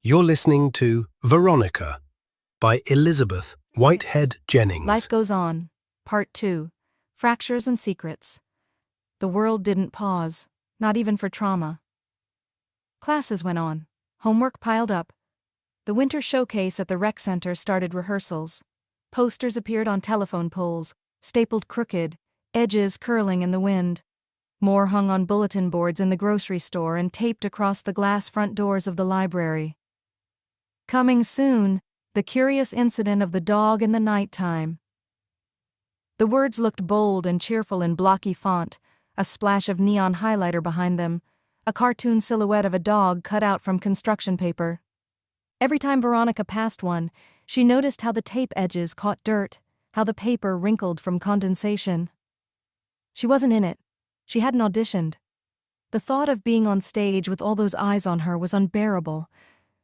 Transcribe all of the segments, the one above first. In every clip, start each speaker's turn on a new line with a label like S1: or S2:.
S1: You're listening to Veronica by Elizabeth Whitehead
S2: Life
S1: Jennings.
S2: Goes On, Part 2, Fractures and Secrets. The world didn't pause, not even for trauma. Classes went on. Homework piled up. The winter showcase at the rec center started rehearsals. Posters appeared on telephone poles, stapled crooked, edges curling in the wind. More hung on bulletin boards in the grocery store and taped across the glass front doors of the library. Coming soon, the curious incident of the dog in the nighttime. The words looked bold and cheerful in blocky font, a splash of neon highlighter behind them, a cartoon silhouette of a dog cut out from construction paper. Every time Veronica passed one, she noticed how the tape edges caught dirt, how the paper wrinkled from condensation. She wasn't in it. She hadn't auditioned. The thought of being on stage with all those eyes on her was unbearable.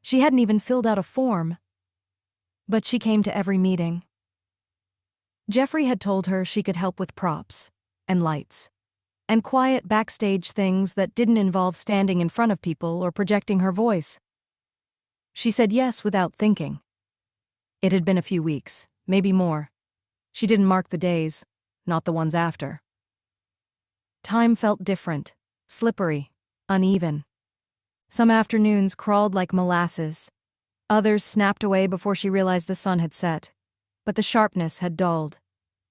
S2: She hadn't even filled out a form. But she came to every meeting. Jeffrey had told her she could help with props, and lights, and quiet backstage things that didn't involve standing in front of people or projecting her voice. She said yes without thinking. It had been a few weeks, maybe more. She didn't mark the days, not the ones after. Time felt different, slippery, uneven. Some afternoons crawled like molasses. Others snapped away before she realized the sun had set. But the sharpness had dulled.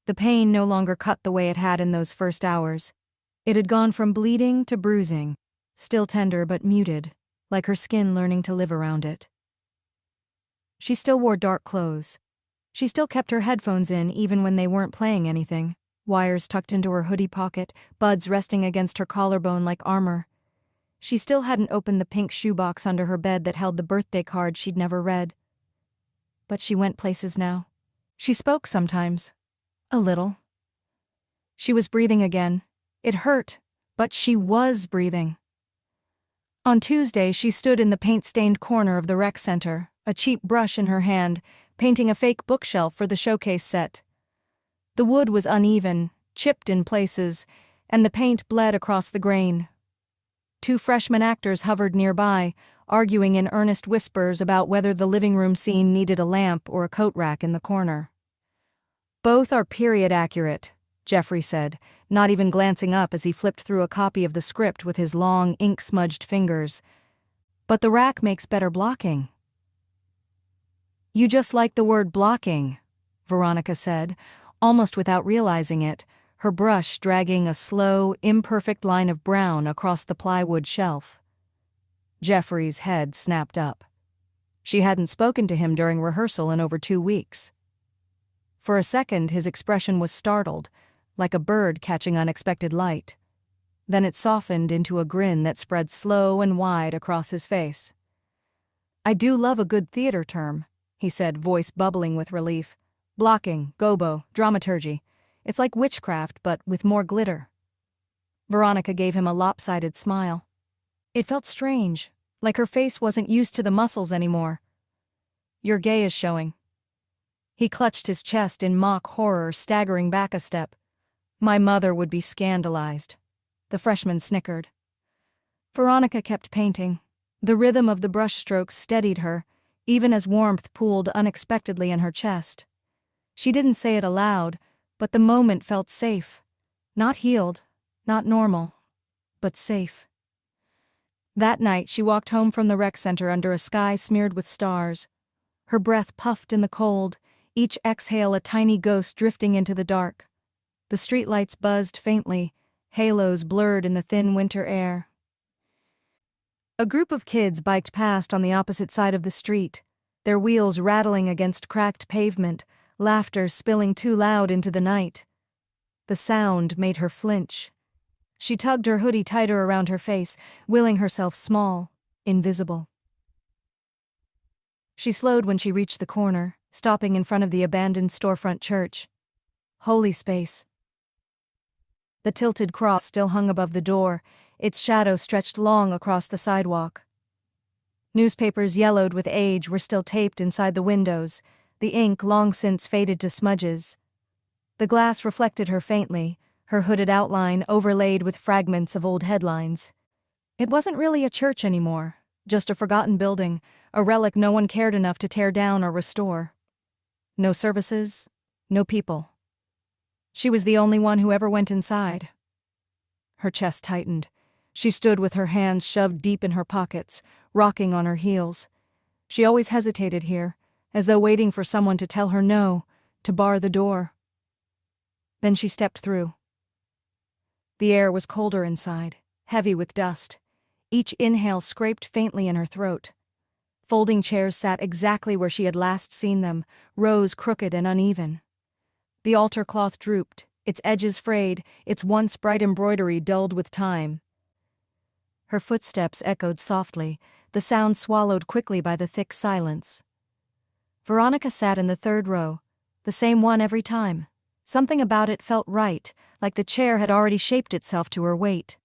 S2: The pain no longer cut the way it had in those first hours. It had gone from bleeding to bruising, still tender but muted, like her skin learning to live around it. She still wore dark clothes. She still kept her headphones in even when they weren't playing anything, wires tucked into her hoodie pocket, buds resting against her collarbone like armor. She still hadn't opened the pink shoebox under her bed that held the birthday card she'd never read. But she went places now. She spoke sometimes. A little. She was breathing again. It hurt, but she was breathing. On Tuesday, she stood in the paint-stained corner of the rec center, a cheap brush in her hand, painting a fake bookshelf for the showcase set. The wood was uneven, chipped in places, and the paint bled across the grain. Two freshman actors hovered nearby, arguing in earnest whispers about whether the living room scene needed a lamp or a coat rack in the corner. "Both are period accurate," Jeffrey said, not even glancing up as he flipped through a copy of the script with his long, ink-smudged fingers. "But the rack makes better blocking." "You just like the word blocking," Veronica said, almost without realizing it, her brush dragging a slow, imperfect line of brown across the plywood shelf. Jeffrey's head snapped up. She hadn't spoken to him during rehearsal in over 2 weeks. For a second, his expression was startled, like a bird catching unexpected light. Then it softened into a grin that spread slow and wide across his face. "I do love a good theater term," he said, voice bubbling with relief. "Blocking, gobo, dramaturgy. It's like witchcraft, but with more glitter." Veronica gave him a lopsided smile. It felt strange, like her face wasn't used to the muscles anymore. "Your gay is showing." He clutched his chest in mock horror, staggering back a step. "My mother would be scandalized." The freshman snickered. Veronica kept painting. The rhythm of the brushstrokes steadied her, even as warmth pooled unexpectedly in her chest. She didn't say it aloud, but the moment felt safe. Not healed, not normal, but safe. That night she walked home from the rec center under a sky smeared with stars. Her breath puffed in the cold, each exhale a tiny ghost drifting into the dark. The streetlights buzzed faintly, halos blurred in the thin winter air. A group of kids biked past on the opposite side of the street, their wheels rattling against cracked pavement, laughter spilling too loud into the night. The sound made her flinch. She tugged her hoodie tighter around her face, willing herself small, invisible. She slowed when she reached the corner, stopping in front of the abandoned storefront church. Holy space. The tilted cross still hung above the door, its shadow stretched long across the sidewalk. Newspapers yellowed with age were still taped inside the windows, the ink long since faded to smudges. The glass reflected her faintly, her hooded outline overlaid with fragments of old headlines. It wasn't really a church anymore, just a forgotten building, a relic no one cared enough to tear down or restore. No services, no people. She was the only one who ever went inside. Her chest tightened. She stood with her hands shoved deep in her pockets, rocking on her heels. She always hesitated here, as though waiting for someone to tell her no, to bar the door. Then she stepped through. The air was colder inside, heavy with dust. Each inhale scraped faintly in her throat. Folding chairs sat exactly where she had last seen them, rows crooked and uneven. The altar cloth drooped, its edges frayed, its once bright embroidery dulled with time. Her footsteps echoed softly, the sound swallowed quickly by the thick silence. Veronica sat in the third row, the same one every time. Something about it felt right, like the chair had already shaped itself to her weight.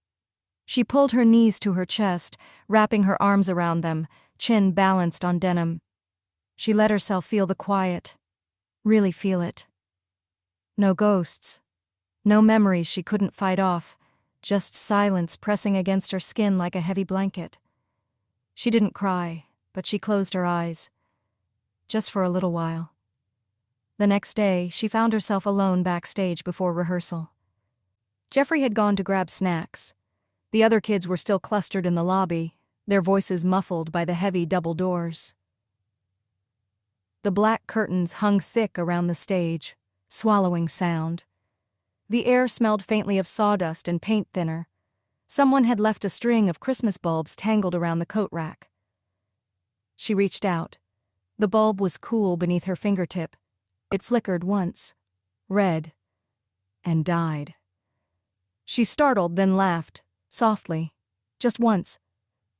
S2: She pulled her knees to her chest, wrapping her arms around them, chin balanced on denim. She let herself feel the quiet, really feel it. No ghosts, no memories she couldn't fight off, just silence pressing against her skin like a heavy blanket. She didn't cry, but she closed her eyes. Just for a little while. The next day, she found herself alone backstage before rehearsal. Jeffrey had gone to grab snacks. The other kids were still clustered in the lobby, their voices muffled by the heavy double doors. The black curtains hung thick around the stage, swallowing sound. The air smelled faintly of sawdust and paint thinner. Someone had left a string of Christmas bulbs tangled around the coat rack. She reached out. The bulb was cool beneath her fingertip. It flickered once, red, and died. She startled, then laughed, softly, just once.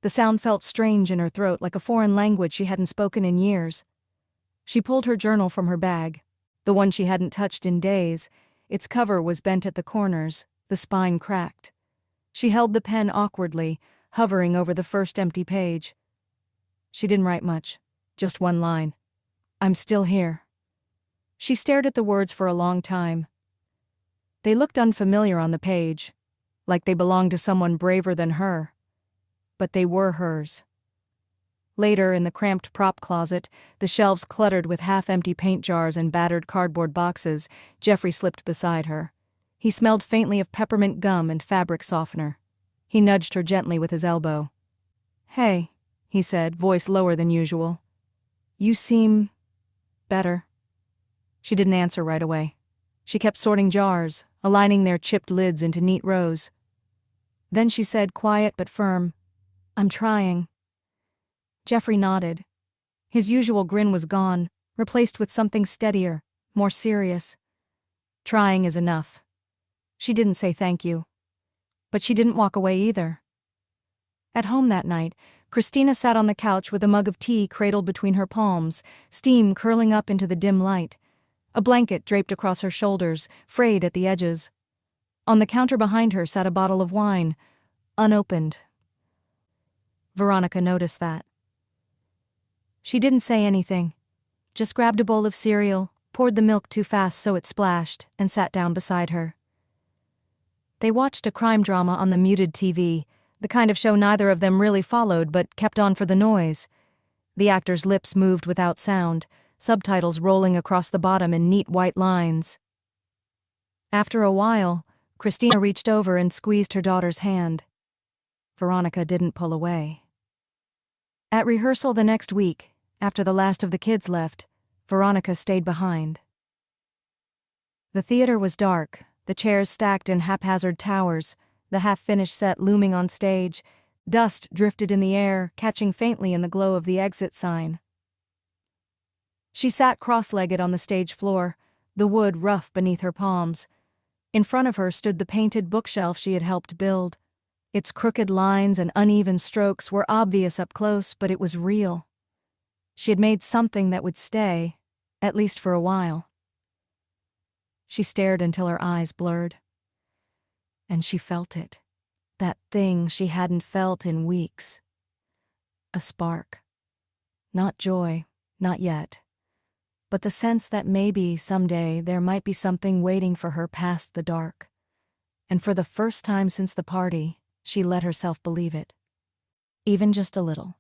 S2: The sound felt strange in her throat, like a foreign language she hadn't spoken in years. She pulled her journal from her bag, the one she hadn't touched in days. Its cover was bent at the corners, the spine cracked. She held the pen awkwardly, hovering over the first empty page. She didn't write much, just one line. "I'm still here." She stared at the words for a long time. They looked unfamiliar on the page, like they belonged to someone braver than her. But they were hers. Later, in the cramped prop closet, the shelves cluttered with half-empty paint jars and battered cardboard boxes, Jeffrey slipped beside her. He smelled faintly of peppermint gum and fabric softener. He nudged her gently with his elbow. "Hey," he said, voice lower than usual. "You seem better." She didn't answer right away. She kept sorting jars, aligning their chipped lids into neat rows. Then she said, quiet but firm, "I'm trying." Jeffrey nodded. His usual grin was gone, replaced with something steadier, more serious. Trying is enough. She didn't say thank you. But she didn't walk away either. At home that night, Christina sat on the couch with a mug of tea cradled between her palms, steam curling up into the dim light. A blanket draped across her shoulders, frayed at the edges. On the counter behind her sat a bottle of wine, unopened. Veronica noticed that. She didn't say anything, just grabbed a bowl of cereal, poured the milk too fast so it splashed, and sat down beside her. They watched a crime drama on the muted TV, the kind of show neither of them really followed but kept on for the noise. The actors' lips moved without sound, subtitles rolling across the bottom in neat white lines. After a while, Christina reached over and squeezed her daughter's hand. Veronica didn't pull away. At rehearsal the next week, after the last of the kids left, Veronica stayed behind. The theater was dark, the chairs stacked in haphazard towers, the half-finished set looming on stage. Dust drifted in the air, catching faintly in the glow of the exit sign. She sat cross-legged on the stage floor, the wood rough beneath her palms. In front of her stood the painted bookshelf she had helped build. Its crooked lines and uneven strokes were obvious up close, but it was real. She had made something that would stay, at least for a while. She stared until her eyes blurred. And she felt it. That thing she hadn't felt in weeks. A spark. Not joy, not yet. But the sense that maybe, someday, there might be something waiting for her past the dark. And for the first time since the party, she let herself believe it. Even just a little.